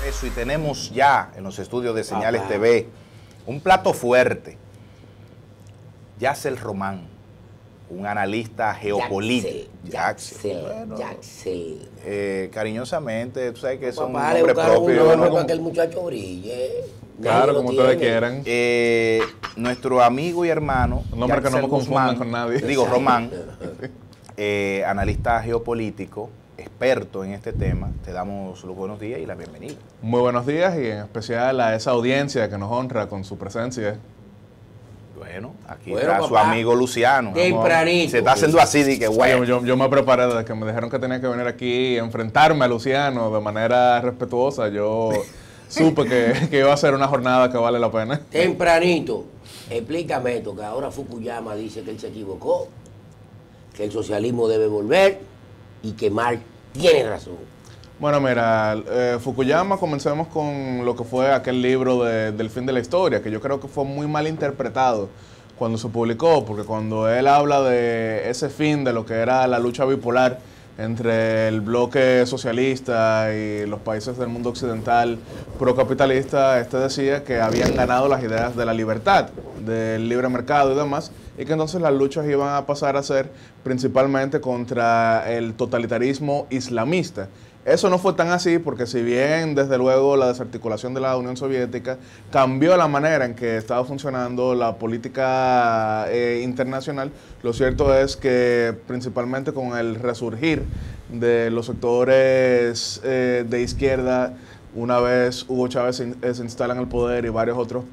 Eso, y tenemos ya en los estudios de Señales TV un plato fuerte. Yacel Román, un analista geopolítico. Yacel. Cariñosamente, tú sabes que son Papá, un nombre propio. ¿no? Para que el muchacho brille. Claro, como ustedes quieran. Nuestro amigo y hermano, Un nombre que no me confundan con nadie. Digo, Román, analista geopolítico, experto en este tema. Te damos los buenos días y la bienvenida. Muy buenos días, y en especial a esa audiencia que nos honra con su presencia. Bueno, aquí está su amigo Luciano. Tempranito. Se está haciendo así de que bueno. Yo me preparé desde que me dijeron que tenía que venir aquí y enfrentarme a Luciano de manera respetuosa. Yo supe que iba a ser una jornada que vale la pena. Tempranito. Explícame esto, que ahora Fukuyama dice que él se equivocó, que el socialismo debe volver y que Marx tiene razón. Bueno, mira, Fukuyama, comencemos con lo que fue aquel libro del fin de la historia, que yo creo que fue muy mal interpretado cuando se publicó, porque cuando él habla de ese fin de lo que era la lucha bipolar entre el bloque socialista y los países del mundo occidental procapitalista, decía que habían ganado las ideas de la libertad, del libre mercado y demás, y que entonces las luchas iban a pasar a ser principalmente contra el totalitarismo islamista. Eso no fue tan así, porque si bien desde luego la desarticulación de la Unión Soviética cambió la manera en que estaba funcionando la política internacional, lo cierto es que principalmente con el resurgir de los sectores de izquierda, una vez Hugo Chávez se instala en el poder y varios otros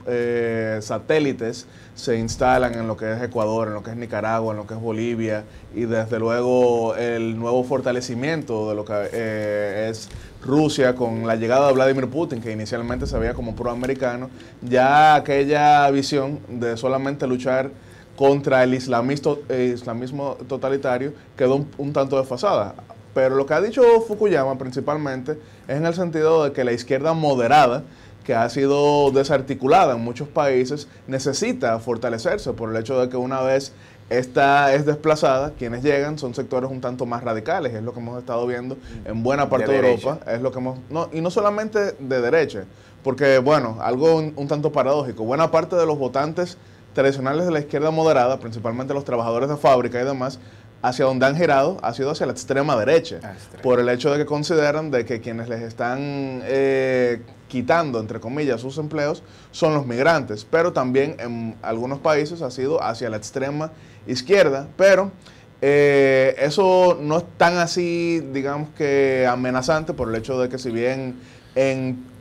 satélites se instalan en lo que es Ecuador, en lo que es Nicaragua, en lo que es Bolivia, y desde luego el nuevo fortalecimiento de lo que es Rusia con la llegada de Vladimir Putin, que inicialmente se veía como proamericano, ya aquella visión de solamente luchar contra el islamismo totalitario quedó un tanto desfasada. Pero lo que ha dicho Fukuyama principalmente es en el sentido de que la izquierda moderada, que ha sido desarticulada en muchos países, necesita fortalecerse por el hecho de que una vez esta es desplazada, quienes llegan son sectores un tanto más radicales, es lo que hemos estado viendo en buena parte de Europa, es lo que y no solamente de derecha, porque bueno, algo un tanto paradójico, buena parte de los votantes tradicionales de la izquierda moderada, principalmente los trabajadores de fábrica y demás, hacia donde han girado ha sido hacia la extrema derecha, por el hecho de que consideran de que quienes les están quitando, entre comillas, sus empleos son los migrantes, pero también en algunos países ha sido hacia la extrema izquierda, pero eso no es tan así, digamos que amenazante, por el hecho de que si bien en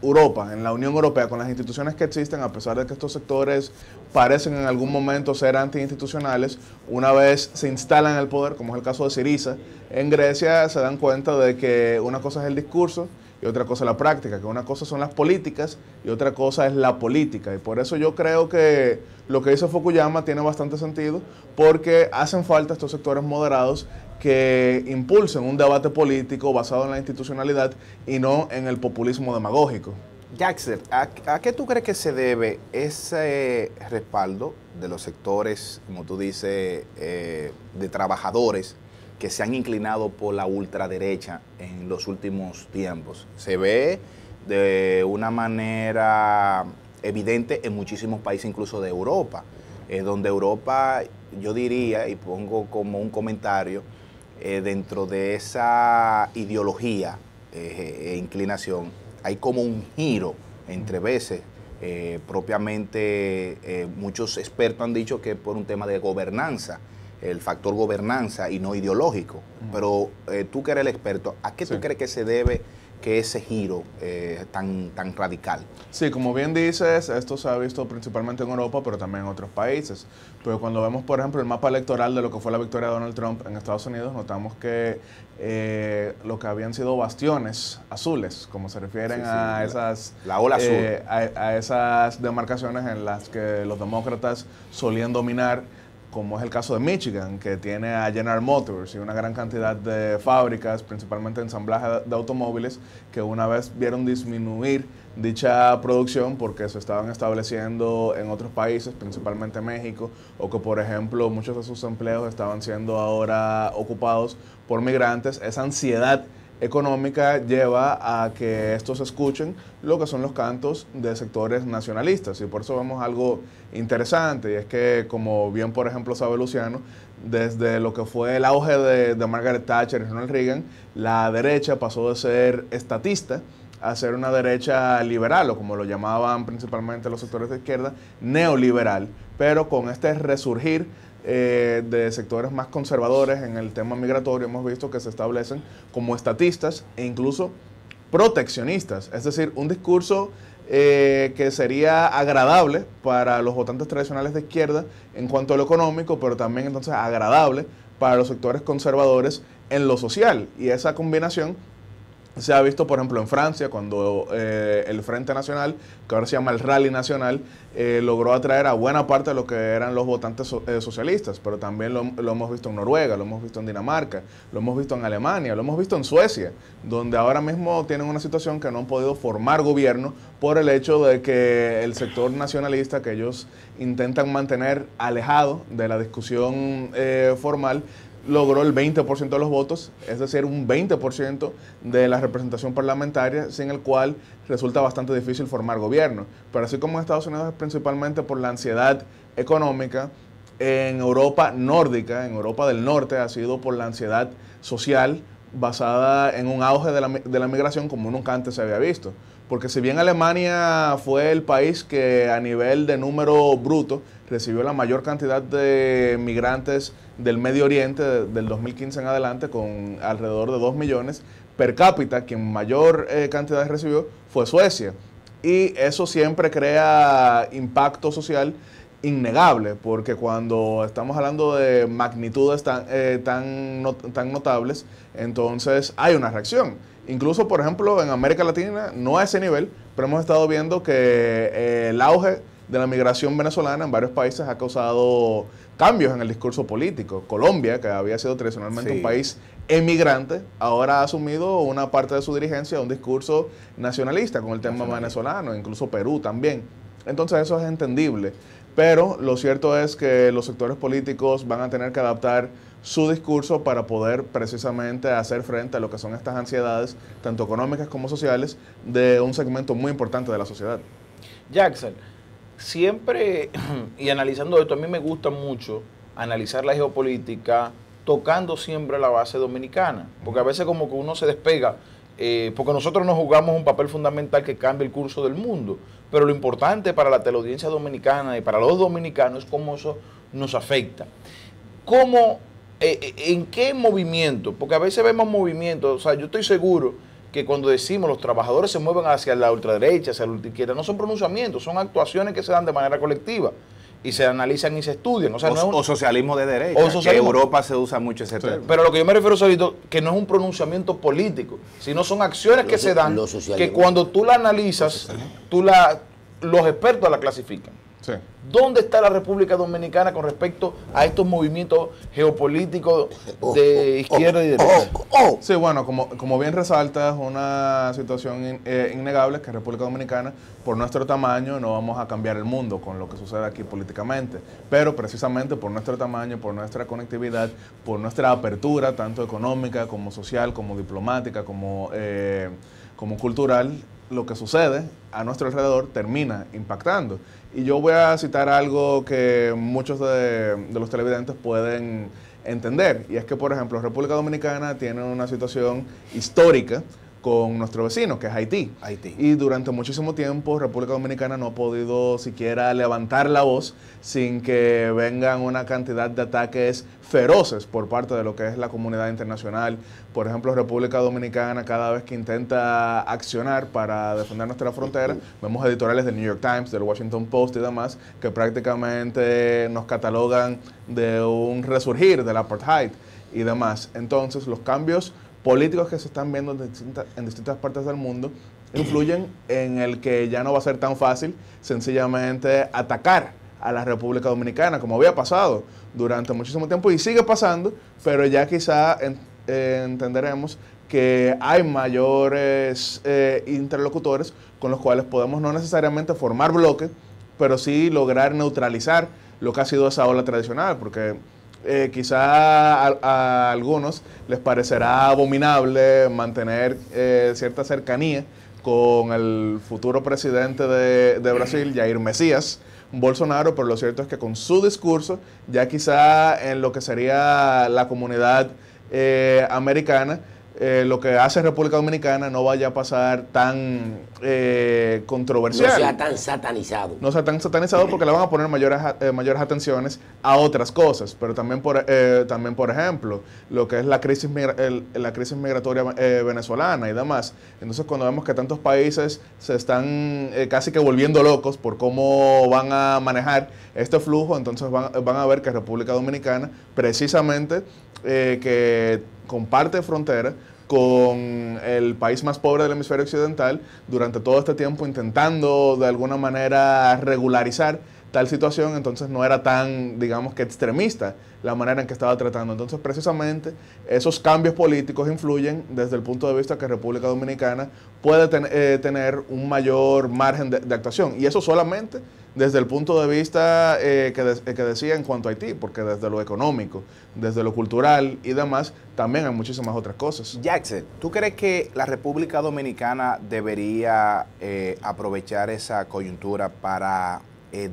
Europa, en la Unión Europea, con las instituciones que existen, a pesar de que estos sectores parecen en algún momento ser antiinstitucionales, una vez se instalan en el poder, como es el caso de Syriza, en Grecia se dan cuenta de que una cosa es el discurso y otra cosa es la práctica, que una cosa son las políticas y otra cosa es la política. Y por eso yo creo que lo que dice Fukuyama tiene bastante sentido, porque hacen falta estos sectores moderados que impulsen un debate político basado en la institucionalidad y no en el populismo demagógico. Yacel, ¿a qué tú crees que se debe ese respaldo de los sectores, como tú dices, de trabajadores que se han inclinado por la ultraderecha en los últimos tiempos? Se ve de una manera evidente en muchísimos países, incluso de Europa, donde Europa, yo diría, y pongo como un comentario, dentro de esa ideología e inclinación, hay como un giro entre veces, propiamente muchos expertos han dicho que por un tema de gobernanza, el factor gobernanza y no ideológico. Pero tú que eres el experto, ¿a qué tú crees que se debe que ese giro tan radical? Sí, como bien dices, esto se ha visto principalmente en Europa, pero también en otros países. Pero cuando vemos, por ejemplo, el mapa electoral de lo que fue la victoria de Donald Trump en Estados Unidos, notamos que lo que habían sido bastiones azules, como se refieren a esas... La ola azul. A esas demarcaciones en las que los demócratas solían dominar, como es el caso de Michigan, que tiene a General Motors y una gran cantidad de fábricas, principalmente ensamblaje de automóviles, que una vez vieron disminuir dicha producción porque se estaban estableciendo en otros países, principalmente México, o que, por ejemplo, muchos de sus empleos estaban siendo ahora ocupados por migrantes. Esa ansiedad económica lleva a que estos escuchen lo que son los cantos de sectores nacionalistas. Y por eso vemos algo interesante, y es que, como bien por ejemplo sabe Luciano, desde lo que fue el auge de Margaret Thatcher y Ronald Reagan, la derecha pasó de ser estatista a ser una derecha liberal, o como lo llamaban principalmente los sectores de izquierda, neoliberal, pero con este resurgir de sectores más conservadores en el tema migratorio, hemos visto que se establecen como estatistas e incluso proteccionistas, es decir, un discurso que sería agradable para los votantes tradicionales de izquierda en cuanto a lo económico, pero también entonces agradable para los sectores conservadores en lo social, y esa combinación se ha visto, por ejemplo, en Francia, cuando el Frente Nacional, que ahora se llama el Rally Nacional, logró atraer a buena parte de lo que eran los votantes socialistas, pero también lo hemos visto en Noruega, lo hemos visto en Dinamarca, lo hemos visto en Alemania, lo hemos visto en Suecia, donde ahora mismo tienen una situación que no han podido formar gobierno por el hecho de que el sector nacionalista, que ellos intentan mantener alejado de la discusión formal, logró el 20% de los votos, es decir, un 20% de la representación parlamentaria, sin el cual resulta bastante difícil formar gobierno. Pero así como en Estados Unidos es principalmente por la ansiedad económica, en Europa nórdica, en Europa del Norte, ha sido por la ansiedad social basada en un auge de la migración como nunca antes se había visto. Porque si bien Alemania fue el país que a nivel de número bruto recibió la mayor cantidad de migrantes del Medio Oriente del 2015 en adelante, con alrededor de 2 millones, per cápita quien mayor cantidad recibió fue Suecia. Y eso siempre crea impacto social innegable, porque cuando estamos hablando de magnitudes tan notables, entonces hay una reacción. Incluso, por ejemplo, en América Latina, no a ese nivel, pero hemos estado viendo que el auge de la migración venezolana en varios países ha causado cambios en el discurso político. Colombia, que había sido tradicionalmente un país emigrante, ahora ha asumido una parte de su dirigencia un discurso nacionalista con el tema venezolano, incluso Perú también. Entonces eso es entendible, pero lo cierto es que los sectores políticos van a tener que adaptar su discurso para poder precisamente hacer frente a lo que son estas ansiedades, tanto económicas como sociales, de un segmento muy importante de la sociedad. Jackson, siempre, y analizando esto, a mí me gusta mucho analizar la geopolítica tocando siempre la base dominicana, porque a veces como que uno se despega, porque nosotros nos jugamos un papel fundamental que cambia el curso del mundo, pero lo importante para la teleaudiencia dominicana y para los dominicanos es cómo eso nos afecta. ¿Cómo, en qué movimiento? Porque a veces vemos movimientos, o sea, yo estoy seguro que cuando decimos los trabajadores se mueven hacia la ultraderecha, hacia la ultraizquierda, no son pronunciamientos, son actuaciones que se dan de manera colectiva y se analizan y se estudian. O sea, o socialismo de derecha, que en Europa se usa mucho ese término. Pero lo que yo me refiero, Solito, que no es un pronunciamiento político, sino son acciones que se dan, que cuando tú la analizas, los expertos la clasifican. Sí. ¿Dónde está la República Dominicana con respecto a estos movimientos geopolíticos de izquierda y derecha? Sí, bueno, como bien resaltas, una situación innegable es que República Dominicana, por nuestro tamaño, no vamos a cambiar el mundo con lo que sucede aquí políticamente, pero precisamente por nuestro tamaño, por nuestra conectividad, por nuestra apertura, tanto económica como social, como diplomática, como cultural, lo que sucede a nuestro alrededor termina impactando. Y yo voy a citar algo que muchos de los televidentes pueden entender, y es que, por ejemplo, República Dominicana tiene una situación histórica con nuestro vecino, que es Haití. Y durante muchísimo tiempo República Dominicana no ha podido siquiera levantar la voz sin que vengan una cantidad de ataques feroces por parte de lo que es la comunidad internacional. Por ejemplo, República Dominicana, cada vez que intenta accionar para defender nuestra frontera, vemos editoriales del New York Times, del Washington Post y demás, que prácticamente nos catalogan de un resurgir del apartheid y demás. Entonces, los cambios políticos que se están viendo en distintas partes del mundo influyen en el que ya no va a ser tan fácil sencillamente atacar a la República Dominicana, como había pasado durante muchísimo tiempo y sigue pasando, pero ya quizá entenderemos que hay mayores interlocutores con los cuales podemos no necesariamente formar bloques, pero sí lograr neutralizar lo que ha sido esa ola tradicional, porque quizá a algunos les parecerá abominable mantener cierta cercanía con el futuro presidente de Brasil, Jair Mesías Bolsonaro, pero lo cierto es que con su discurso, ya quizá en lo que sería la comunidad americana, lo que hace República Dominicana no vaya a pasar tan controversial. No sea tan satanizado. No sea tan satanizado porque le van a poner mayores atenciones a otras cosas, pero también por ejemplo, lo que es la crisis migratoria venezolana y demás. Entonces, cuando vemos que tantos países se están casi que volviendo locos por cómo van a manejar este flujo, entonces van a ver que República Dominicana, precisamente, que comparte frontera con el país más pobre del hemisferio occidental, durante todo este tiempo intentando de alguna manera regularizar tal situación, entonces no era tan, digamos que extremista la manera en que estaba tratando. Entonces, precisamente, esos cambios políticos influyen desde el punto de vista que República Dominicana puede tener un mayor margen de actuación. Y eso solamente desde el punto de vista que decía en cuanto a Haití, porque desde lo económico, desde lo cultural y demás, también hay muchísimas otras cosas. Jackson, ¿tú crees que la República Dominicana debería aprovechar esa coyuntura para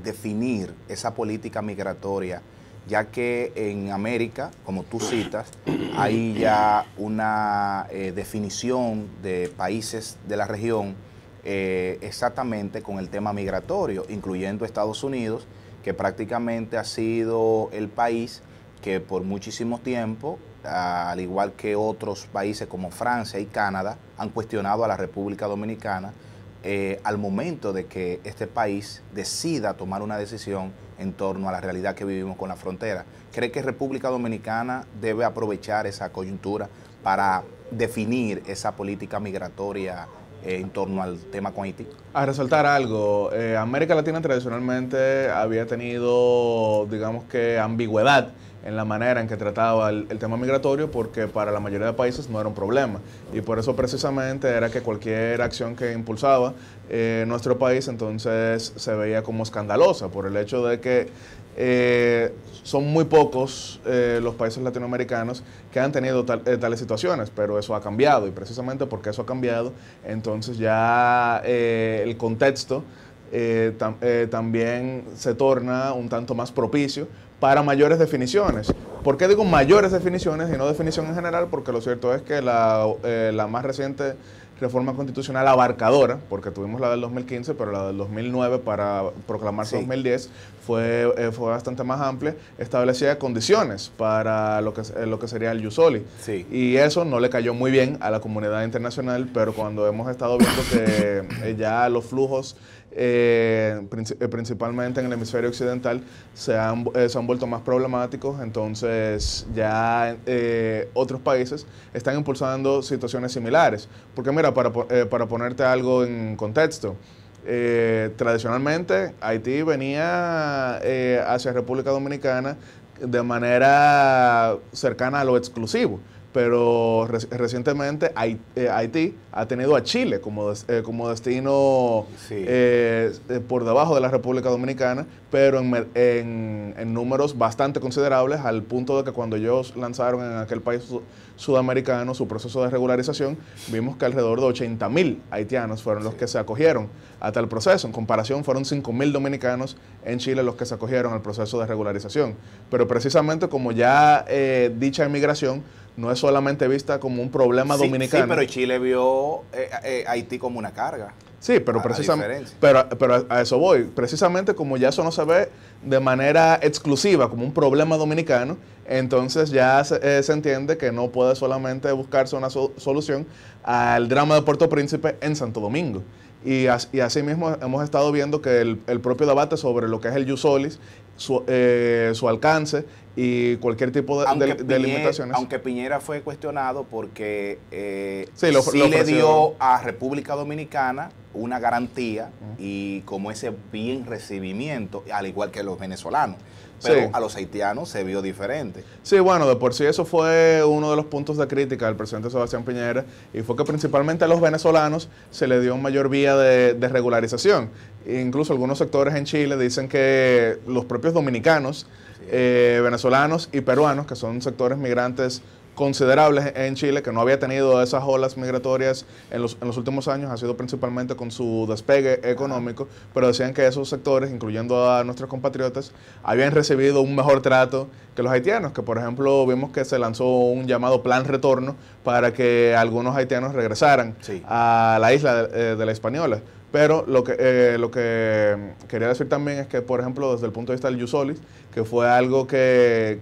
definir esa política migratoria, ya que en América, como tú citas, hay ya una definición de países de la región exactamente con el tema migratorio, incluyendo Estados Unidos, que prácticamente ha sido el país que por muchísimo tiempo, al igual que otros países como Francia y Canadá, han cuestionado a la República Dominicana al momento de que este país decida tomar una decisión en torno a la realidad que vivimos con la frontera. ¿Cree que República Dominicana debe aprovechar esa coyuntura para definir esa política migratoria en torno al tema con Haití? A resaltar algo, América Latina tradicionalmente había tenido, digamos que, ambigüedad en la manera en que trataba el tema migratorio, porque para la mayoría de países no era un problema, y por eso precisamente era que cualquier acción que impulsaba nuestro país entonces se veía como escandalosa, por el hecho de que son muy pocos los países latinoamericanos que han tenido tales situaciones, pero eso ha cambiado, y precisamente porque eso ha cambiado, entonces ya el contexto también se torna un tanto más propicio para mayores definiciones. ¿Por qué digo mayores definiciones y no definición en general? Porque lo cierto es que la más reciente reforma constitucional abarcadora, porque tuvimos la del 2015, pero la del 2009 para proclamarse 2010 fue bastante más amplia, establecía condiciones para lo que sería el Ius Soli. Sí. Y eso no le cayó muy bien a la comunidad internacional, pero cuando hemos estado viendo que ya los flujos principalmente en el hemisferio occidental se han vuelto más problemáticos, entonces ya otros países están impulsando situaciones similares. Porque mira, para ponerte algo en contexto, tradicionalmente Haití venía hacia República Dominicana de manera cercana a lo exclusivo, pero recientemente Haití ha tenido a Chile como destino por debajo de la República Dominicana, pero en números bastante considerables, al punto de que cuando ellos lanzaron en aquel país sudamericano su proceso de regularización, vimos que alrededor de 80,000 haitianos fueron los que se acogieron a tal proceso. En comparación, fueron 5,000 dominicanos en Chile los que se acogieron al proceso de regularización. Pero precisamente como ya dicha inmigración no es solamente vista como un problema dominicano. Sí, pero Chile vio a Haití como una carga. Sí, pero precisamente, pero a eso voy. Precisamente como ya eso no se ve de manera exclusiva como un problema dominicano, entonces ya se entiende que no puede solamente buscarse una solución al drama de Puerto Príncipe en Santo Domingo. Y así mismo hemos estado viendo que el propio debate sobre lo que es el Ius Soli, su alcance y cualquier tipo de limitaciones. Aunque Piñera fue cuestionado porque lo le dio a República Dominicana una garantía y como ese bien recibimiento, al igual que los venezolanos. Pero a los haitianos se vio diferente. Sí, bueno, de por sí eso fue uno de los puntos de crítica del presidente Sebastián Piñera, y fue que principalmente a los venezolanos se le dio un mayor vía de regularización. Incluso algunos sectores en Chile dicen que los propios dominicanos, venezolanos y peruanos, que son sectores migrantes considerables en Chile, que no había tenido esas olas migratorias en los últimos años, ha sido principalmente con su despegue económico, pero decían que esos sectores, incluyendo a nuestros compatriotas, habían recibido un mejor trato que los haitianos, que por ejemplo vimos que se lanzó un llamado plan retorno para que algunos haitianos regresaran a la isla de la Española. Pero lo que quería decir también es que, por ejemplo, desde el punto de vista del ius soli, que fue algo que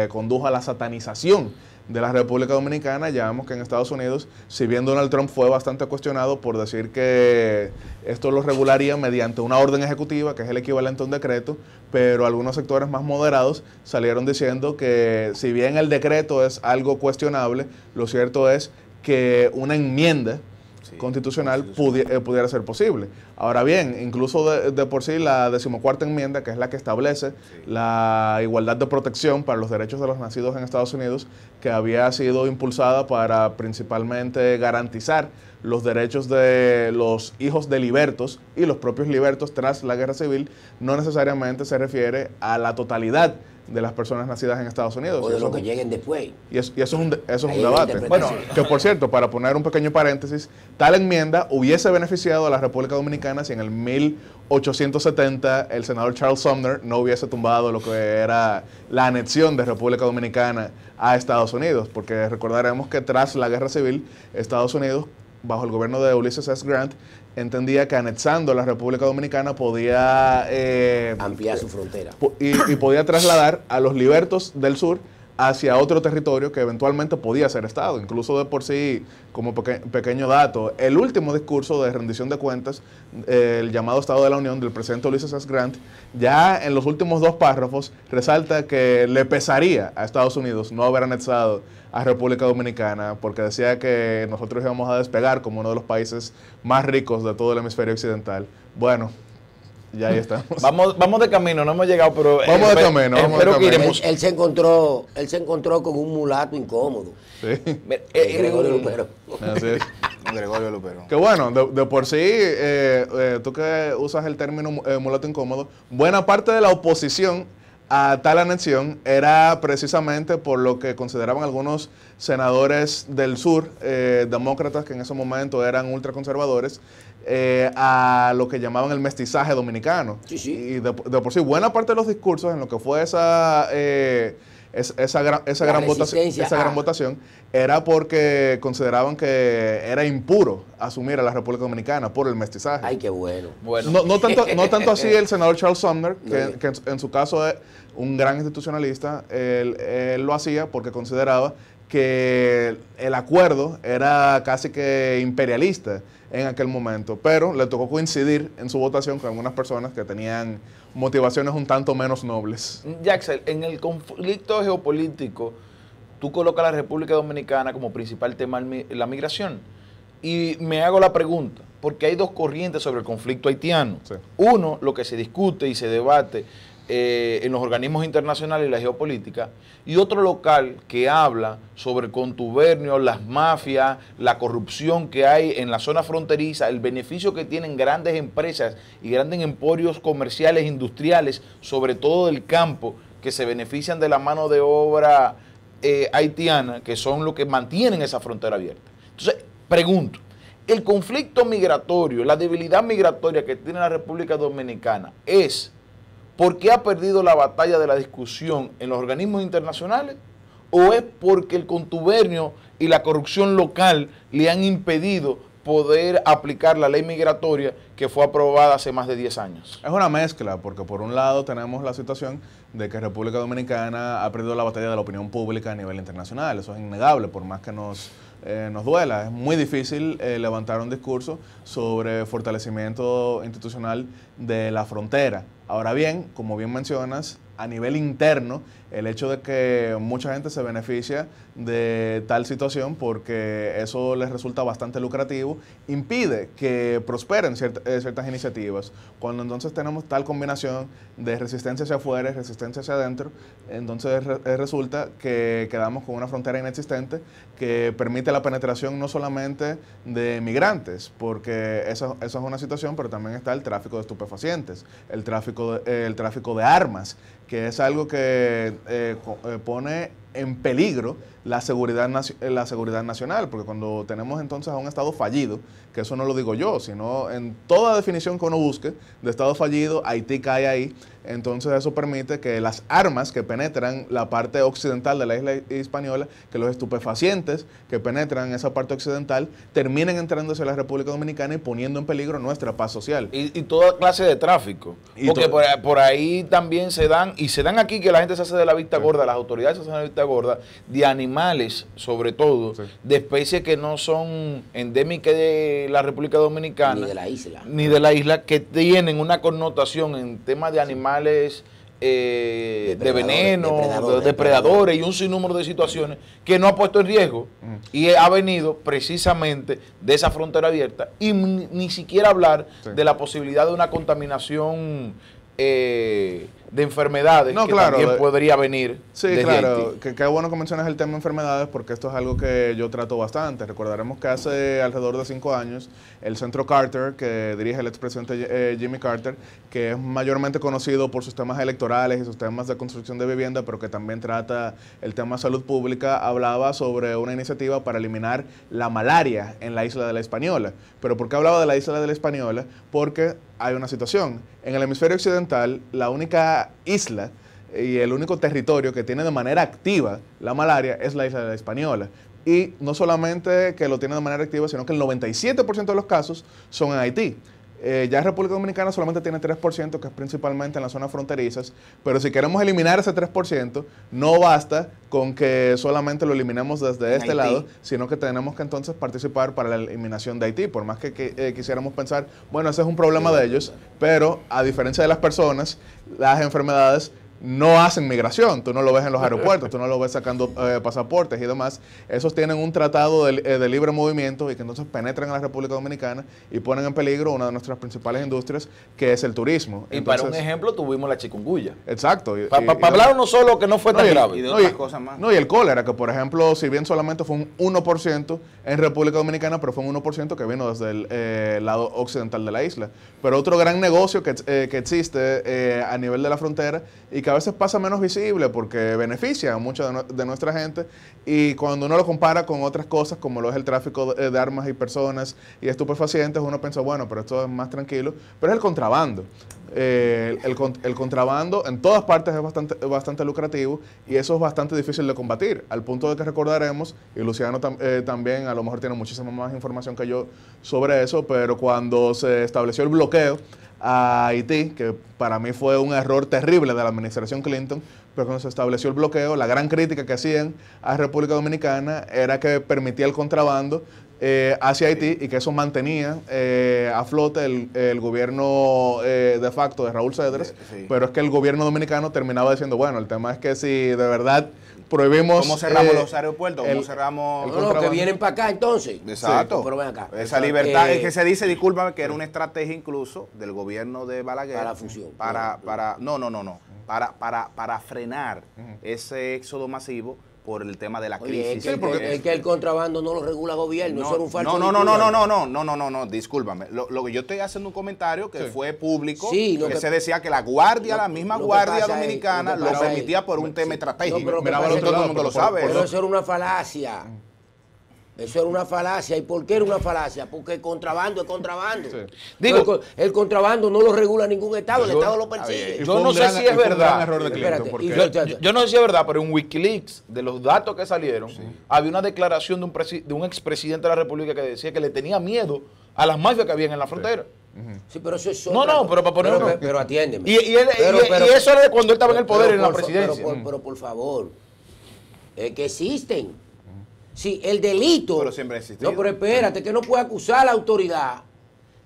condujo a la satanización de la República Dominicana, ya vemos que en Estados Unidos, si bien Donald Trump fue bastante cuestionado por decir que esto lo regularía mediante una orden ejecutiva, que es el equivalente a un decreto, pero algunos sectores más moderados salieron diciendo que si bien el decreto es algo cuestionable, lo cierto es que una enmienda constitucional pudiera ser posible. Ahora bien, incluso de por sí la 14ª enmienda, que es la que establece la igualdad de protección para los derechos de los nacidos en Estados Unidos, que había sido impulsada para principalmente garantizar los derechos de los hijos de libertos y los propios libertos tras la guerra civil, no necesariamente se refiere a la totalidad de las personas nacidas en Estados Unidos. O de los que lleguen después. Y eso es un debate. Bueno, que por cierto, para poner un pequeño paréntesis, tal enmienda hubiese beneficiado a la República Dominicana si en el 1870 el senador Charles Sumner no hubiese tumbado lo que era la anexión de República Dominicana a Estados Unidos, porque recordaremos que tras la guerra civil, Estados Unidos, bajo el gobierno de Ulysses S. Grant, entendía que anexando la República Dominicana podía ampliar su frontera y podía trasladar a los libertos del sur hacia otro territorio que eventualmente podía ser Estado. Incluso de por sí, como pequeño dato, el último discurso de rendición de cuentas, el llamado Estado de la Unión del presidente Ulysses S. Grant, ya en los últimos 2 párrafos resalta que le pesaría a Estados Unidos no haber anexado a República Dominicana, porque decía que nosotros íbamos a despegar como uno de los países más ricos de todo el hemisferio occidental. Bueno, ya ahí estamos. Vamos de camino, no hemos llegado, pero vamos de camino. Él se encontró con un mulato incómodo. Sí. Gregorio Luperón. Así es. Gregorio Luperón. Que bueno, de por sí, tú que usas el término mulato incómodo, buena parte de la oposición a tal anexión era precisamente por lo que consideraban algunos senadores del sur, demócratas que en ese momento eran ultraconservadores, a lo que llamaban el mestizaje dominicano. Sí, sí. Y de por sí, buena parte de los discursos en lo que fue esa gran votación era porque consideraban que era impuro asumir a la República Dominicana por el mestizaje. Ay, qué bueno. No tanto así el senador Charles Sumner, que en su caso es un gran institucionalista, él lo hacía porque consideraba que el acuerdo era casi que imperialista en aquel momento, pero le tocó coincidir en su votación con algunas personas que tenían motivaciones un tanto menos nobles. Jaxel, en el conflicto geopolítico, tú colocas a la República Dominicana como principal tema la migración. Y me hago la pregunta, porque hay 2 corrientes sobre el conflicto haitiano. Sí. Uno, lo que se discute y se debate en los organismos internacionales y la geopolítica, y otro local que habla sobre el contubernio, las mafias, la corrupción que hay en la zona fronteriza, el beneficio que tienen grandes empresas y grandes emporios comerciales, industriales, sobre todo del campo, que se benefician de la mano de obra haitiana, que son los que mantienen esa frontera abierta. Entonces, pregunto, el conflicto migratorio, la debilidad migratoria que tiene la República Dominicana es porque ha perdido la batalla de la discusión en los organismos internacionales, o es porque el contubernio y la corrupción local le han impedido poder aplicar la ley migratoria que fue aprobada hace más de 10 años? Es una mezcla, porque por un lado tenemos la situación de que República Dominicana ha perdido la batalla de la opinión pública a nivel internacional. Eso es innegable, por más que nos duela. Es muy difícil levantar un discurso sobre fortalecimiento institucional de la frontera. Ahora bien, como bien mencionas, a nivel interno, el hecho de que mucha gente se beneficia de tal situación porque eso les resulta bastante lucrativo, impide que prosperen ciertas iniciativas. Cuando entonces tenemos tal combinación de resistencia hacia afuera y resistencia hacia adentro, entonces resulta que quedamos con una frontera inexistente que permite la penetración no solamente de migrantes, porque esa es una situación, pero también está el tráfico de estupefacientes, el tráfico de armas, que es algo que pone en peligro la seguridad nacional, porque cuando tenemos entonces a un Estado fallido, que eso no lo digo yo, sino en toda definición que uno busque de Estado fallido, Haití cae ahí, entonces eso permite que las armas que penetran la parte occidental de la isla española, que los estupefacientes que penetran esa parte occidental, terminen entrándose a la República Dominicana y poniendo en peligro nuestra paz social. Y toda clase de tráfico. Porque por ahí también se dan aquí que la gente se hace de la vista gorda, las autoridades se hacen de la vista gorda, de animales, sobre todo, de especies que no son endémicas de la República Dominicana. Ni de la isla, que tienen una connotación en temas de animales de veneno, depredadores y un sinnúmero de situaciones que no ha puesto en riesgo y ha venido precisamente de esa frontera abierta y ni siquiera hablar de la posibilidad de una contaminación de enfermedades que también podría venir. Sí, claro, qué bueno que mencionas el tema de enfermedades porque esto es algo que yo trato bastante. Recordaremos que hace alrededor de 5 años el Centro Carter, que dirige el expresidente Jimmy Carter, que es mayormente conocido por sus temas electorales y sus temas de construcción de vivienda, pero que también trata el tema de salud pública, hablaba sobre una iniciativa para eliminar la malaria en la isla de la Española. ¿Pero por qué hablaba de la isla de la Española? Porque hay una situación. En el hemisferio occidental, la única isla y el único territorio que tiene de manera activa la malaria es la isla de la Española. Y no solamente que lo tiene de manera activa, sino que el 97% de los casos son en Haití. Ya República Dominicana solamente tiene 3%, que es principalmente en las zonas fronterizas, pero si queremos eliminar ese 3%, no basta con que solamente lo eliminemos desde este lado, sino que tenemos que entonces participar para la eliminación de Haití, por más que quisiéramos pensar, bueno, ese es un problema de ellos, pero a diferencia de las personas, las enfermedades no hacen migración, tú no lo ves en los aeropuertos, tú no lo ves sacando pasaportes y demás. Esos tienen un tratado de libre movimiento y que entonces penetran en la República Dominicana y ponen en peligro una de nuestras principales industrias, que es el turismo. Y entonces, para un ejemplo tuvimos la chikungunya. Exacto. Para hablar uno solo que no fue tan grave. Y de otras cosas más. No, y el cólera, que por ejemplo, si bien solamente fue un 1% en República Dominicana, pero fue un 1% que vino desde el lado occidental de la isla. Pero otro gran negocio que existe a nivel de la frontera y que a veces pasa menos visible porque beneficia a mucha de nuestra gente, y cuando uno lo compara con otras cosas como lo es el tráfico de armas y personas y estupefacientes, uno piensa, bueno, pero esto es más tranquilo, pero es el contrabando. El contrabando en todas partes es bastante lucrativo y eso es bastante difícil de combatir, al punto de que recordaremos, y Luciano también a lo mejor tiene muchísima más información que yo sobre eso, pero cuando se estableció el bloqueo a Haití, que para mí fue un error terrible de la administración Clinton, pero cuando se estableció el bloqueo, la gran crítica que hacían a República Dominicana era que permitía el contrabando hacia Haití y que eso mantenía a flote el gobierno de facto de Raúl Cedres, pero es que el gobierno dominicano terminaba diciendo, bueno, el tema es que si de verdad prohibimos... ¿Cómo cerramos los aeropuertos? ¿Cómo cerramos...? No, que vienen para acá entonces. Exacto. Sí, pero ven acá. Esa libertad, es que se dice, discúlpame, que era una estrategia incluso del gobierno de Balaguer. Para la fusión. Para frenar ese éxodo masivo por el tema de la crisis. Es que el contrabando no lo regula el gobierno, eso era un falso. No, discúlpame. Lo que yo estoy haciendo un comentario que fue público, que se decía que la guardia, la misma guardia dominicana, lo permitía por un tema estratégico. Todo el mundo lo sabe. Pero eso era una falacia. Eso era una falacia. ¿Y por qué era una falacia? Porque el contrabando es contrabando. Sí. Digo, el contrabando no lo regula ningún Estado, el Estado lo persigue. Yo no sé si es verdad. Yo no sé si es verdad, pero en Wikileaks, de los datos que salieron, había una declaración de un expresidente de la República que decía que le tenía miedo a las mafias que habían en la frontera. Sí, pero eso es pero para ponerlo. Pero atiéndeme. Y eso era de cuando él estaba en el poder en la presidencia. Pero por favor, es que existen. Sí, el delito. Pero siempre ha existido. No, pero espérate, que no puede acusar a la autoridad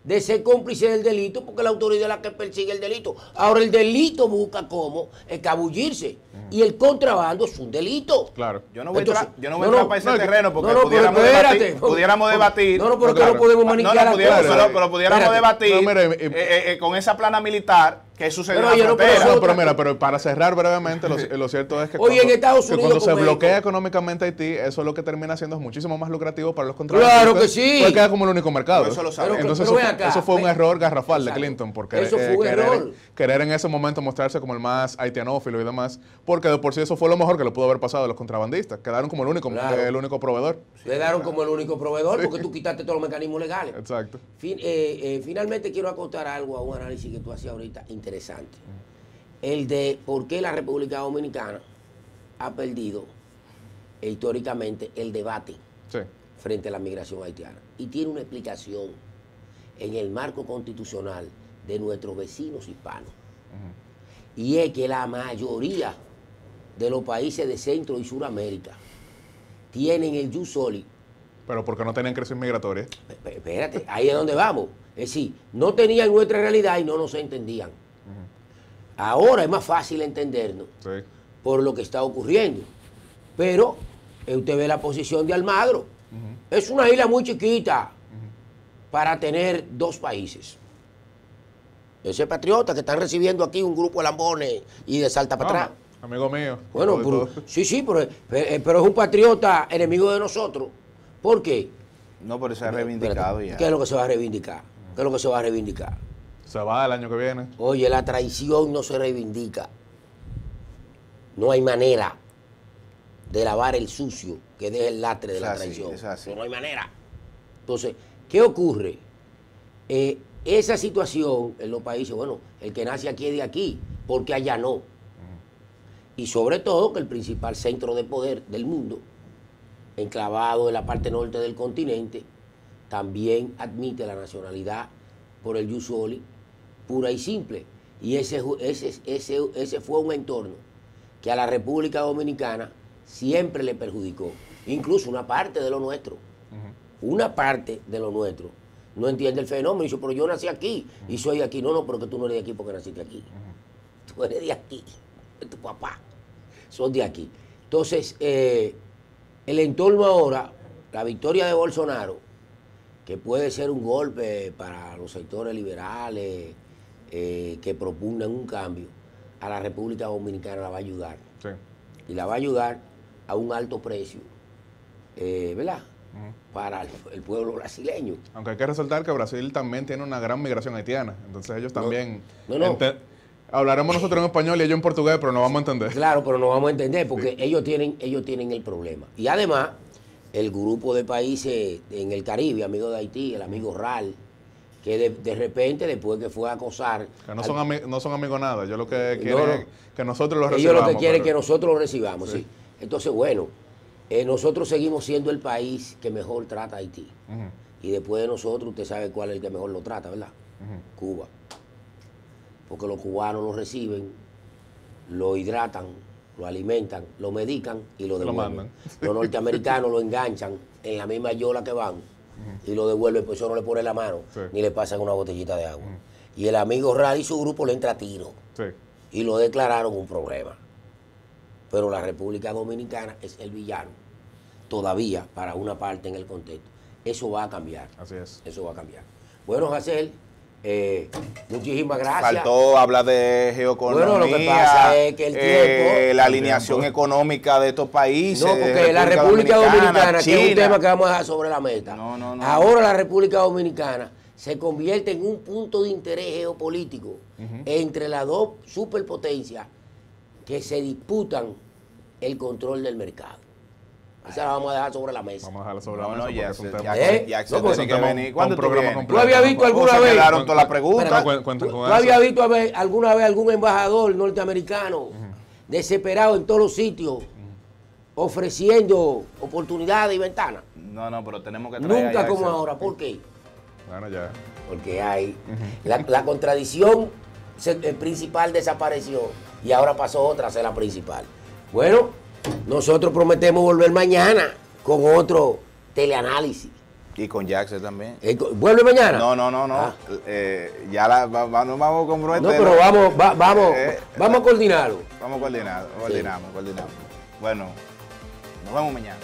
de ser cómplice del delito, porque la autoridad es la que persigue el delito. Ahora el delito busca cómo escabullirse y el contrabando es un delito. Claro. Yo no voy a entrar para ese terreno porque pudiéramos debatir. No, pero que no podemos manipular. Pero pudiéramos debatir con esa plana militar que sucedió en la frontera. Pero para cerrar brevemente, lo cierto es que cuando se bloquea económicamente Haití, eso lo que termina siendo es muchísimo más lucrativo para los contrabandistas. Claro que sí. Porque queda como el único mercado. Eso lo sabemos. Entonces eso fue un error garrafal de Clinton, porque querer en ese momento mostrarse como el más haitianófilo y demás, porque de por sí eso fue lo mejor que le pudo haber pasado a los contrabandistas. Quedaron como el único proveedor. Quedaron como el único proveedor porque tú quitaste todos los mecanismos legales. Exacto. Finalmente quiero acotar algo a un análisis que tú hacías ahorita interesante. El de por qué la República Dominicana ha perdido históricamente el debate frente a la migración haitiana. Y tiene una explicación en el marco constitucional de nuestros vecinos hispanos. Y es que la mayoría de los países de Centro y Suramérica tienen el jus soli. Pero porque no tenían creación migratoria. Espérate, ahí es donde vamos. Es decir, no tenían nuestra realidad y no nos entendían. Ahora es más fácil entendernos por lo que está ocurriendo. Pero usted ve la posición de Almagro. Es una isla muy chiquita para tener dos países. Ese patriota que están recibiendo aquí un grupo de lambones y de salta para atrás. Amigo mío. Bueno, sí, pero es un patriota enemigo de nosotros. ¿Por qué? No, pero se ha reivindicado ya. ¿Qué es lo que se va a reivindicar? ¿Qué es lo que se va a reivindicar? Se va el año que viene. Oye, la traición no se reivindica. No hay manera de lavar el sucio que deje el lastre de la traición. No hay manera. Entonces, ¿qué ocurre? Esa situación en los países, bueno, el que nace aquí es de aquí, porque allá no. Y sobre todo que el principal centro de poder del mundo, enclavado en la parte norte del continente, también admite la nacionalidad por el jus soli, pura y simple. Y ese fue un entorno que a la República Dominicana siempre le perjudicó. Incluso una parte de lo nuestro. Una parte de lo nuestro no entiende el fenómeno. Dice, pero yo nací aquí y soy de aquí. No, pero que tú no eres de aquí porque naciste aquí. Tú eres de aquí. Tu papá. Son de aquí. Entonces, el entorno ahora, la victoria de Bolsonaro, que puede ser un golpe para los sectores liberales que propugnan un cambio, a la República Dominicana la va a ayudar. Sí. Y la va a ayudar a un alto precio, ¿verdad? Para el pueblo brasileño. Aunque hay que resaltar que Brasil también tiene una gran migración haitiana. Entonces ellos también... Hablaremos nosotros en español y ellos en portugués, pero no vamos a entender. Claro, pero no vamos a entender porque ellos tienen el problema. Y además, el grupo de países en el Caribe, amigo de Haití, el amigo RAL, que de repente, después que fue a acosar... Que no son amigos nada. Ellos lo que quieren es que nosotros los recibamos. Ellos lo que quieren es que nosotros los recibamos, sí. Entonces, bueno, nosotros seguimos siendo el país que mejor trata a Haití. Y después de nosotros, usted sabe cuál es el que mejor lo trata, ¿verdad? Cuba. Porque los cubanos lo reciben, lo hidratan, lo alimentan, lo medican y lo devuelven. Los norteamericanos lo enganchan en la misma yola que van y lo devuelven, pues eso no le pone la mano, ni le pasan una botellita de agua. Y el amigo Radi y su grupo le entra a tiro. Y lo declararon un problema. Pero la República Dominicana es el villano, todavía, para una parte en el contexto. Eso va a cambiar. Así es. Eso va a cambiar. Bueno, Jacel, muchísimas gracias. Faltó hablar de geoeconomía. Bueno, lo que pasa es que el tiempo... la alineación económica de estos países. No, porque la República Dominicana, China, que es un tema que vamos a dejar sobre la mesa. No. Ahora la República Dominicana se convierte en un punto de interés geopolítico entre las dos superpotencias que se disputan el control del mercado. Esa la vamos a dejar sobre la mesa. Vamos a dejarla sobre la mesa porque es un tema. Ya tiene que venir. ¿Cuándo tú vienes? ¿Tú habías visto alguna vez? Quedaron todas las preguntas. ¿Tú habías visto alguna vez algún embajador norteamericano desesperado en todos los sitios ofreciendo oportunidades y ventanas? No, pero tenemos que traer. Nunca como ahora. ¿Por qué? Bueno, ya. Porque hay la contradicción principal desapareció y ahora pasó otra a ser la principal. Bueno, nosotros prometemos volver mañana con otro teleanálisis. Y con Jackson también. ¿Vuelve mañana? No. Ya no vamos a comprometer. No, pero vamos a coordinarlo. Coordinamos. Bueno, nos vemos mañana.